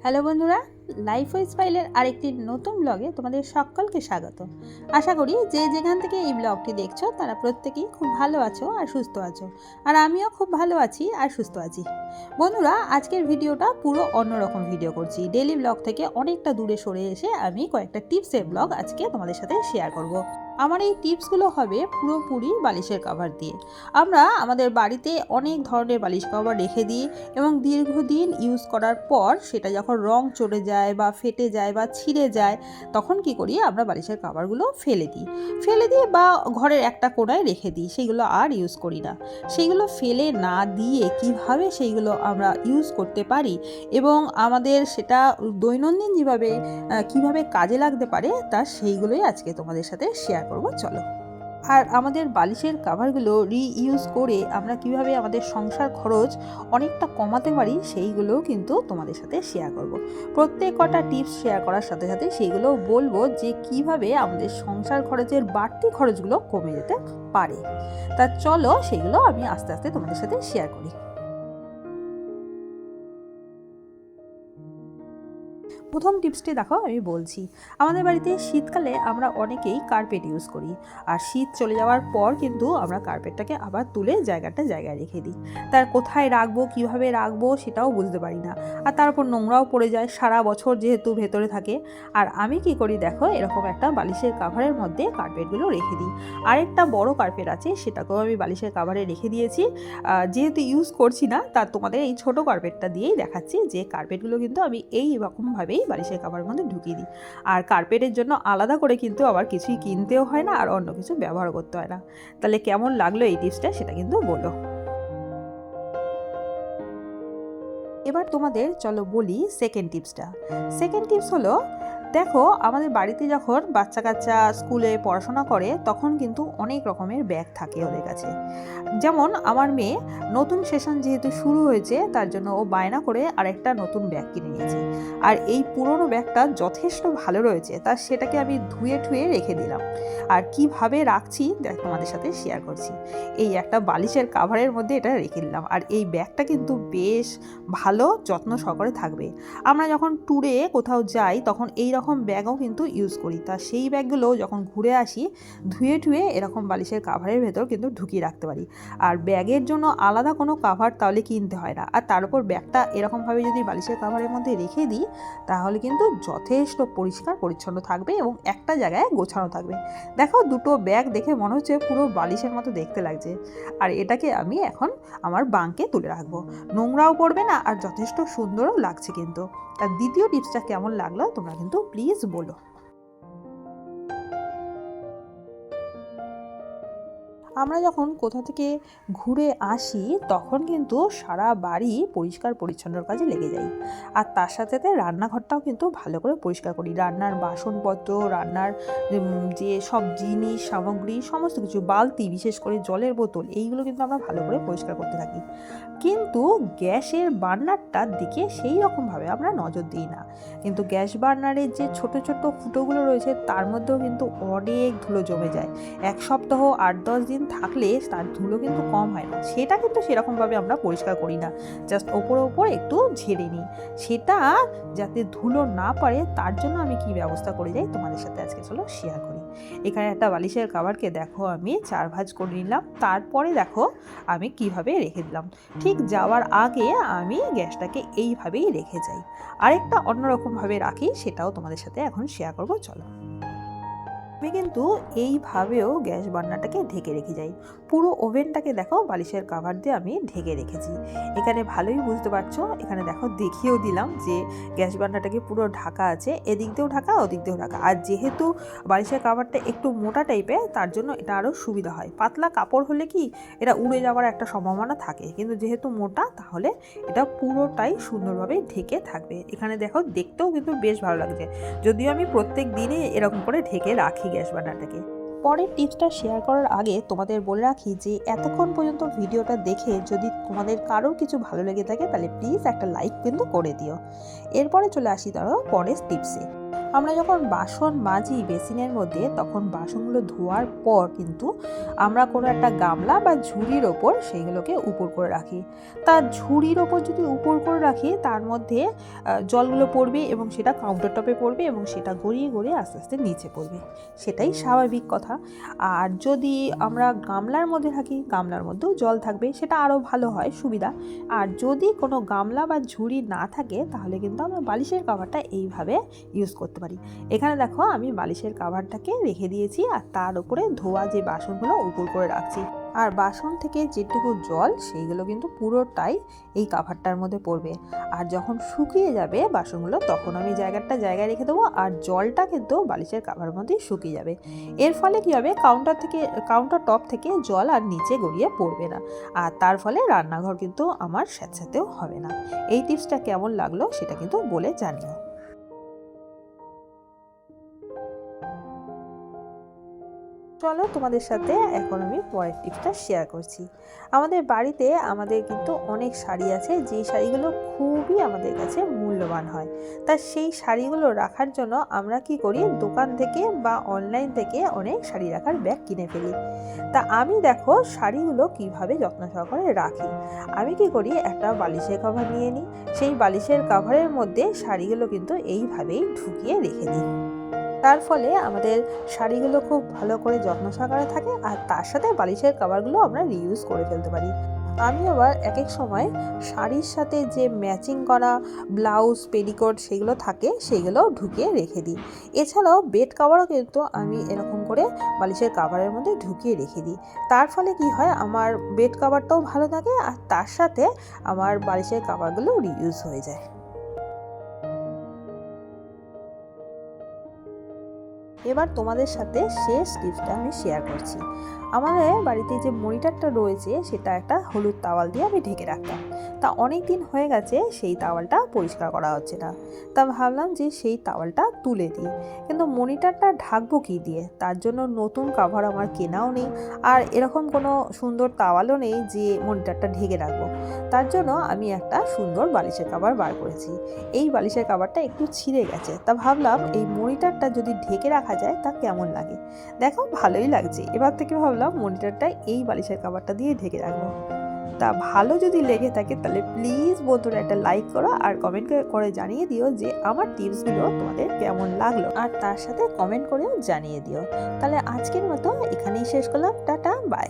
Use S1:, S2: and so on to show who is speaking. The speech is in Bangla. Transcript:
S1: হ্যালো বন্ধুরা, লাইফ ও স্টাইলের আরেকটি নতুন ব্লগে তোমাদের সকলকে স্বাগত। আশা করি যে যেখান থেকে এই ব্লগটি দেখছো তারা প্রত্যেকেই খুব ভালো আছো আর সুস্থ আছো, আর আমিও খুব ভালো আছি আর সুস্থ আছি। বন্ধুরা, আজকের ভিডিওটা পুরো অন্যরকম ভিডিও করছি। ডেইলি ব্লগ থেকে অনেকটা দূরে সরে এসে আমি কয়েকটা টিপসের ব্লগ আজকে তোমাদের সাথে শেয়ার করব। আমার এই টিপসগুলো হবে পুরোপুরি বালিশের কভার দিয়ে। আমরা আমাদের বাড়িতে অনেক ধরনের বালিশ কভার রেখে দিই এবং দীর্ঘদিন ইউজ করার পর সেটা যখন রং চড়ে যায় বা ফেটে যায় বা ছিঁড়ে যায়, তখন কি করি, আমরা বালিশের কভারগুলো ফেলে দিই বা ঘরের একটা কোণায় রেখে দিই, সেগুলো আর ইউজ করি না। সেইগুলো ফেলে না দিয়ে কিভাবে সেইগুলো আমরা ইউজ করতে পারি এবং আমাদের সেটা দৈনন্দিন যেভাবে কিভাবে কাজে লাগতে পারে তা সেইগুলোই আজকে তোমাদের সাথে শেয়ার করব। চলো। আর আমাদের বালিশের কভারগুলো রিইউজ করে আমরা কিভাবে আমাদের সংসার খরচ অনেকটা কমাতে পারি সেইগুলোও কিন্তু তোমাদের সাথে শেয়ার করব। প্রত্যেক কটা টিপস শেয়ার করার সাথে সাথে সেইগুলো বলবো যে কিভাবে আমাদের সংসার খরচের বাড়তি খরচগুলো কমে যেতে পারে। তা চলো সেগুলো আমি আস্তে আস্তে তোমাদের সাথে শেয়ার করি। প্রথম টিপসটি দেখো, আমি বলছি, আমাদের বাড়িতে শীতকালে আমরা অনেকেই কার্পেট ইউজ করি, আর শীত চলে যাওয়ার পর কিন্তু আমরা কার্পেটটাকে আবার তুলে জায়গায় রেখে দিই। তার কোথায় রাখবো, কিভাবে রাখবো সেটাও বুঝতে পারি না, আর তার উপর নোংরাও পড়ে যায় সারা বছর যেহেতু ভেতরে থাকে। আর আমি কি করি দেখো, এরকম একটা বালিশের কাভারের মধ্যে কার্পেটগুলো রেখে দিই। আরেকটা বড় কার্পেট আছে, সেটাকেও আমি বালিশের কাভারে রেখে দিয়েছি। যেহেতু ইউজ করছি না, তার তোমাদের এই ছোট কার্পেটটা দিয়েই দেখাচ্ছি যে কার্পেটগুলো কিন্তু আমি এই রকমভাবেই বালিশের কভারের মধ্যে ঢুকিয়ে দিই। আর কার্পেটের জন্য আলাদা করে কিন্তু আবার কিছুই কিনতেও হয় না আর অন্য কিছু ব্যবহার করতে হয় না। তাহলে কেমন লাগলো এই টিপসটা সেটা কিন্তু বলো। এবার তোমাদের চলো বলি সেকেন্ড টিপসটা। সেকেন্ড টিপস হলো, দেখো, আমাদের বাড়িতে যখন বাচ্চা কাচ্চা স্কুলে পড়াশোনা করে তখন কিন্তু অনেক রকমের ব্যাগ থাকে ওদের কাছে। যেমন আমার মেয়ে নতুন সেশন যেহেতু শুরু হয়েছে, তার জন্য ও বায়না করে আরেকটা নতুন ব্যাগ কিনে নিয়েছে। আর এই পুরনো ব্যাগটা যথেষ্ট ভালো রয়েছে, তার সেটাকে আমি ধুয়ে ঠুয়ে রেখে দিলাম। আর কিভাবে রাখছি দেখ তোমাদের সাথে শেয়ার করছি। এই একটা বালিশের কাভারের মধ্যে এটা রেখে দিলাম, আর এই ব্যাগটা কিন্তু বেশ ভালো যত্ন সহকারে থাকবে। আমরা যখন ট্যুরে কোথাও যাই তখন এই রকম ব্যাগও কিন্তু ইউজ করি। তা সেই ব্যাগগুলো যখন ঘুরে আসি ধুয়ে ঠুয়ে এরকম বালিশের কাভারের ভেতর কিন্তু ঢুকিয়ে রাখতে পারি। আর ব্যাগের জন্য আলাদা কোনো কাভার তাহলে কিনতে হয় না। আর তার উপর ব্যাগটা এরকমভাবে যদি বালিশের কাভারের মধ্যে রেখে দিই তাহলে কিন্তু যথেষ্ট পরিষ্কার পরিচ্ছন্ন থাকবে এবং একটা জায়গায় গোছানো থাকবে। দেখো, দুটো ব্যাগ দেখে মনে হচ্ছে পুরো বালিশের মতো দেখতে লাগছে। আর এটাকে আমি এখন আমার বাঙ্কে তুলে রাখবো, নোংরাও পড়বে না আর যথেষ্ট সুন্দরও লাগছে কিন্তু। আর দ্বিতীয় টিপসটা কেমন লাগলো তোমরা কিন্তু প্লিজ বলো। আমরা যখন কোথা থেকে ঘুরে আসি তখন কিন্তু সারা বাড়ি পরিষ্কার পরিচ্ছন্নর কাজে লেগে যাই। আর তার সাথে সাথে রান্নাঘরটাও কিন্তু ভালো করে পরিষ্কার করি। রান্নার বাসনপত্র, রান্নার যে সব জিনিস সামগ্রী সমস্ত কিছু, বালতি, বিশেষ করে জলের বোতল, এইগুলো কিন্তু আমরা ভালো করে পরিষ্কার করতে থাকি। কিন্তু গ্যাসের বার্নারটার দিকে সেই রকমভাবে আমরা নজর দিই না। কিন্তু গ্যাস বার্নারের যে ছোট ছোট ফুটোগুলো রয়েছে তার মধ্যেও কিন্তু অনেক ধুলো জমে যায়। এক সপ্তাহ 8-10 দিন থাকলে তার ধুলো কিন্তু কম হয় না। সেটা কিন্তু সেরকমভাবে আমরা পরিষ্কার করি না, জাস্ট ওপর একটু ঝেড়ে নিই। সেটা যাতে ধুলো না পারে তার জন্য আমি কি ব্যবস্থা করে যাই তোমাদের সাথে আজকে চলো শেয়ার করি। এখানে একটা বালিশের কভারকে দেখো আমি 4 ভাঁজ করে নিলাম। তারপরে দেখো আমি কিভাবে রেখে দিলাম। ঠিক যাওয়ার আগে আমি গ্যাসটাকে এইভাবেই রেখে যাই। আরেকটা অন্যরকমভাবে রাখি, সেটাও তোমাদের সাথে এখন শেয়ার করবো। চলো। আমি কিন্তু এইভাবেও গ্যাস বার্নারটাকে ঢেকে রেখে যাই। পুরো ওভেনটাকে দেখো বালিশের কাভার দিয়ে আমি ঢেকে রেখেছি। এখানে ভালোই বুঝতে পারছো, এখানে দেখো দেখিয়েও দিলাম যে গ্যাস বার্নারটাকে পুরো ঢাকা আছে, এদিক দিয়েও ঢাকা ওদিক দিয়েও ঢাকা। আর যেহেতু বালিশের কাভারটা একটু মোটা টাইপের তার জন্য এটা আরও সুবিধা হয়। পাতলা কাপড় হলে কি এটা উড়ে যাওয়ার একটা সম্ভাবনা থাকে, কিন্তু যেহেতু মোটা তাহলে এটা পুরোটাই সুন্দরভাবে ঢেকে থাকবে। এখানে দেখো দেখতেও কিন্তু বেশ ভালো লাগছে, যদিও আমি প্রত্যেক দিনই এরকম করে ঢেকে রাখি গ্যাস বার্নারটাকে। পরের টিপসটা শেয়ার করার আগে তোমাদের বলে রাখি যে এতক্ষণ পর্যন্ত ভিডিওটা দেখে যদি তোমাদের কারোর কিছু ভালো লেগে থাকে তাহলে প্লিজ একটা লাইক কিন্তু করে দিও। এরপরে চলে আসি ধরো পরের টিপসে। আমরা যখন বাসন মাজি বেসিনের মধ্যে, তখন বাসনগুলো ধোয়ার পর কিন্তু আমরা কোনো একটা গামলা বা ঝুড়ির ওপর সেইগুলোকে উপর করে রাখি। তার ঝুড়ির ওপর যদি উপর করে রাখি, তার মধ্যে জলগুলো পড়বে এবং সেটা কাউন্টার টপে পড়বে এবং সেটা গড়িয়ে গড়িয়ে আস্তে আস্তে নিচে পড়বে, সেটাই স্বাভাবিক কথা। আর যদি আমরা গামলার মধ্যে রাখি, গামলার মধ্যেও জল থাকবে, সেটা আরও ভালো হয়, সুবিধা। আর যদি কোনো গামলা বা ঝুড়ি না থাকে, তাহলে কিন্তু আমরা বালিশের কভারটা এইভাবে ইউজ করতে পারি। এখানে দেখো আমি বালিশের কভারটাকে রেখে দিয়েছি আর তার উপরে ধোয়া যে বাসনগুলো উপর করে রাখছি। আর বাসন থেকে যেটুকু জল সেইগুলো কিন্তু পুরোটাই এই কাভারটার মধ্যে পড়বে। আর যখন শুকিয়ে যাবে বাসনগুলো, তখন আমি জায়গায় রেখে দেবো আর জলটা কিন্তু বালিশের কাভারের মধ্যেই শুকিয়ে যাবে। এর ফলে কী হবে, কাউন্টার টপ থেকে জল আর নিচে গড়িয়ে পড়বে না, আর তার ফলে রান্নাঘর কিন্তু আমার স্যাঁতস্যাঁতেও হবে না। এই টিপসটা কেমন লাগলো সেটা কিন্তু বলে জানিও। চলো তোমাদের সাথে এখন আমি পরের টিপসটা শেয়ার করছি। আমাদের বাড়িতে কিন্তু অনেক শাড়ি আছে, যেই শাড়িগুলো খুবই আমাদের কাছে মূল্যবান হয়। তা সেই শাড়িগুলো রাখার জন্য আমরা কি করি, দোকান থেকে বা অনলাইন থেকে অনেক শাড়ি রাখার ব্যাগ কিনে ফেলি। তা আমি দেখো শাড়িগুলো কিভাবে যত্ন সহকারে রাখি। আমি কি করি, একটা বালিশের কভার নিয়ে নিই, সেই বালিশের কভারের মধ্যে শাড়িগুলো কিন্তু এইভাবেই ঢুকিয়ে রেখে দিই। তার ফলে আমাদের শাড়িগুলো খুব ভালো করে যত্ন সহকারে থাকে, আর তার সাথে বালিশের কভারগুলো আমরা রিইউজ করে ফেলতে পারি। আমি আবার এক এক সময় শাড়ির সাথে যে ম্যাচিং করা ব্লাউজ পেটিকোট সেগুলো থাকে, সেগুলো ঢুকিয়ে রেখে দিই। এছাড়াও বেড কভারও কিন্তু আমি এরকম করে বালিশের কভারের মধ্যে ঢুকিয়ে রেখে দিই। তার ফলে কি হয়, আমার বেড কভারটাও ভালো থাকে আর তার সাথে আমার বালিশের কভারগুলো রিইউজ হয়ে যায়। এবার তোমাদের সাথে শেষ টিপসটা আমি শেয়ার করছি। আমাদের বাড়িতে যে মনিটরটা রয়েছে, সেটা একটা হলুদ তাওয়াল দিয়ে আমি ঢেকে রাখতাম। তা অনেক দিন হয়ে গেছে সেই তাওয়ালটা পরিষ্কার করা হচ্ছে না। তা ভাবলাম যে সেই তাওয়ালটা তুলে দিই, কিন্তু মনিটরটা ঢাকবো কী দিয়ে, তার জন্য নতুন কভার আমার কেনাও নেই, আর এরকম কোনো সুন্দর তাওয়ালও নেই যে মনিটরটা ঢেকে রাখবো। তার জন্য আমি একটা সুন্দর বালিশের কভার বার করেছি। এই বালিশের কভারটা একটু ছিঁড়ে গেছে, তা ভাবলাম এই মনিটরটা যদি ঢেকে রাখা যায় তা কেমন লাগে। দেখো ভালোই লাগছে। এবার থেকে ভাবলাম মনিটরটা এই বালিশের কভারটা দিয়ে ঢেকে রাখবো। তা ভালো যদি লেগে থাকে তাহলে প্লিজ বন্ধুরা একটা লাইক করো আর কমেন্ট করে জানিয়ে দিও যে আমার টিপসগুলো তোমাদের কেমন লাগলো, আর তার সাথে কমেন্ট করেও জানিয়ে দিও। তাহলে আজকের মতো এখানেই শেষ করলাম। Tata, by.